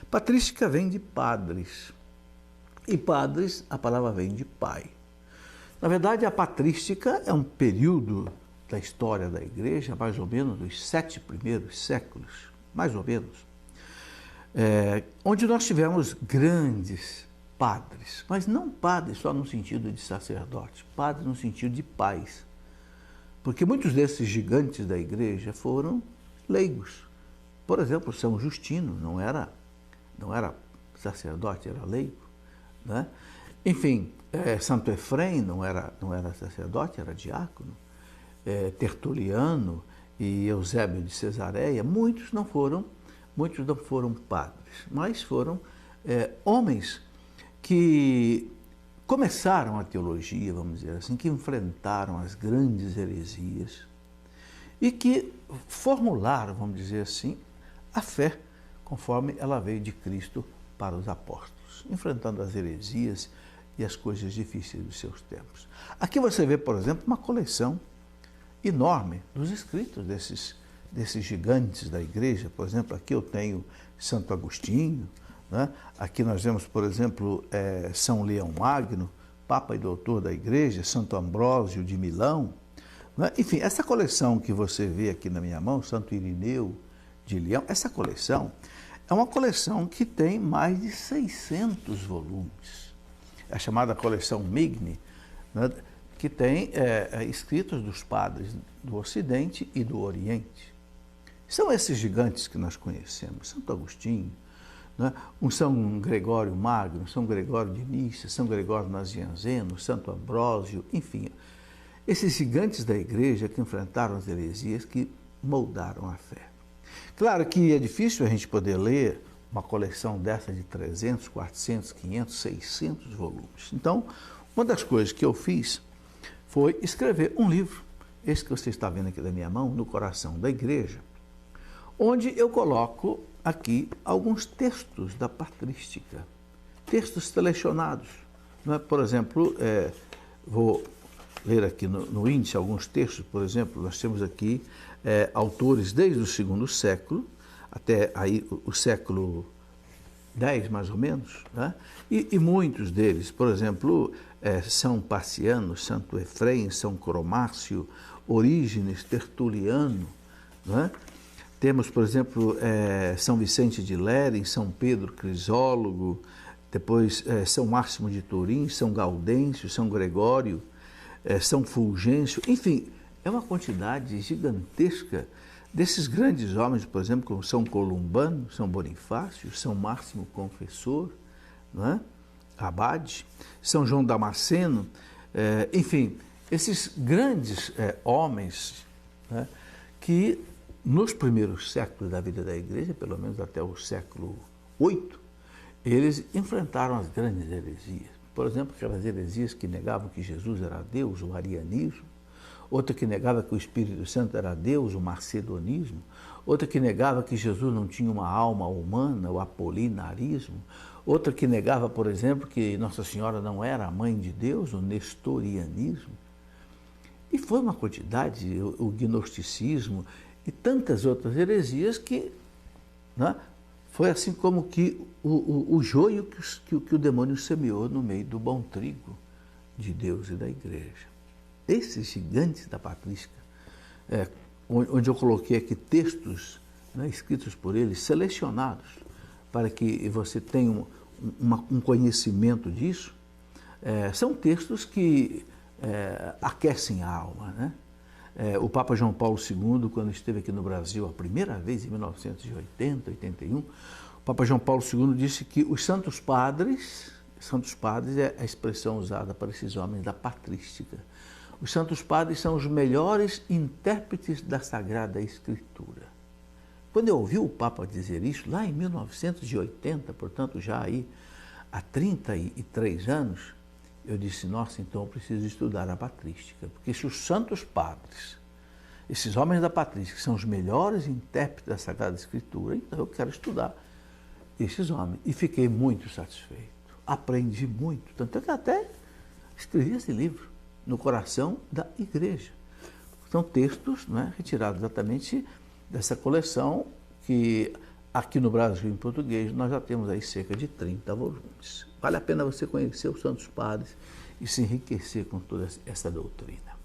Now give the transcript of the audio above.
Patrística vem de padres. E padres, a palavra vem de pai. Na verdade, a patrística é um período da história da igreja, mais ou menos dos 7 primeiros séculos, mais ou menos, onde nós tivemos grandes padres, mas não padres só no sentido de sacerdote, padres no sentido de pais. Porque muitos desses gigantes da igreja foram leigos. Por exemplo, São Justino não era sacerdote, era leigo, né? Enfim, Santo Efrem não era sacerdote, era diácono. Tertuliano e Eusébio de Cesareia, muitos não foram padres, mas foram homens que começaram a teologia, vamos dizer assim, que enfrentaram as grandes heresias e que formularam, vamos dizer assim, a fé conforme ela veio de Cristo para os apóstolos, enfrentando as heresias e as coisas difíceis dos seus tempos. Aqui você vê, por exemplo, uma coleção enorme dos escritos desses gigantes da igreja. Por exemplo, aqui eu tenho Santo Agostinho, né? Aqui nós vemos, por exemplo, São Leão Magno, Papa e Doutor da Igreja, Santo Ambrósio de Milão, né? Enfim, essa coleção que você vê aqui na minha mão, Santo Irineu de Leão, essa coleção é uma coleção que tem mais de 600 volumes. É a chamada coleção Migne, né? Que tem escritos dos padres do Ocidente e do Oriente. São esses gigantes que nós conhecemos, Santo Agostinho, né? Um São Gregório Magno, São Gregório de Nícia, São Gregório Nazianzeno, Santo Ambrósio, enfim, esses gigantes da igreja que enfrentaram as heresias, que moldaram a fé. Claro que é difícil a gente poder ler uma coleção dessa de 300, 400, 500, 600 volumes. Então, uma das coisas que eu fiz foi escrever um livro, esse que você está vendo aqui da minha mão, No Coração da Igreja, onde eu coloco aqui alguns textos da patrística, textos selecionados. Não é? Por exemplo, vou ler aqui no índice alguns textos. Por exemplo, nós temos aqui autores desde o segundo século até aí o século X, mais ou menos, né? E muitos deles, por exemplo, São Paciano, Santo Efrem, São Cromácio, Orígenes, Tertuliano, né? Temos, por exemplo, São Vicente de Lérins, São Pedro Crisólogo, depois São Máximo de Turim, São Gaudêncio, São Gregório, São Fulgêncio, enfim, é uma quantidade gigantesca desses grandes homens, por exemplo, como São Columbano, São Bonifácio, São Máximo Confessor, não é? Abade, São João Damasceno, enfim, esses grandes homens, né, que nos primeiros séculos da vida da igreja, pelo menos até o século VIII, eles enfrentaram as grandes heresias. Por exemplo, aquelas heresias que negavam que Jesus era Deus, o arianismo, outra que negava que o Espírito Santo era Deus, o marcedonismo, outra que negava que Jesus não tinha uma alma humana, o apolinarismo, outra que negava, por exemplo, que Nossa Senhora não era a mãe de Deus, o nestorianismo. E foi uma quantidade, o gnosticismo e tantas outras heresias que, né, foi assim como que o joio que o demônio semeou no meio do bom trigo de Deus e da igreja. Esses gigantes da patrística, onde eu coloquei aqui textos, né, escritos por eles, selecionados, para que você tenha um conhecimento disso, são textos que aquecem a alma, né? O Papa João Paulo II, quando esteve aqui no Brasil a primeira vez, em 1980, 81, o Papa João Paulo II disse que os santos padres é a expressão usada para esses homens da patrística. Os santos padres são os melhores intérpretes da Sagrada Escritura. Quando eu ouvi o Papa dizer isso, lá em 1980, portanto já aí há 33 anos, eu disse, nossa, então eu preciso estudar a patrística, porque se os santos padres, esses homens da patrística, são os melhores intérpretes da Sagrada Escritura, então eu quero estudar esses homens. E fiquei muito satisfeito, aprendi muito, tanto é que até escrevi esse livro, No Coração da Igreja. São textos, né, retirados exatamente dessa coleção que Aqui no Brasil, em português, nós já temos aí cerca de 30 volumes. Vale a pena você conhecer os Santos Padres e se enriquecer com toda essa doutrina.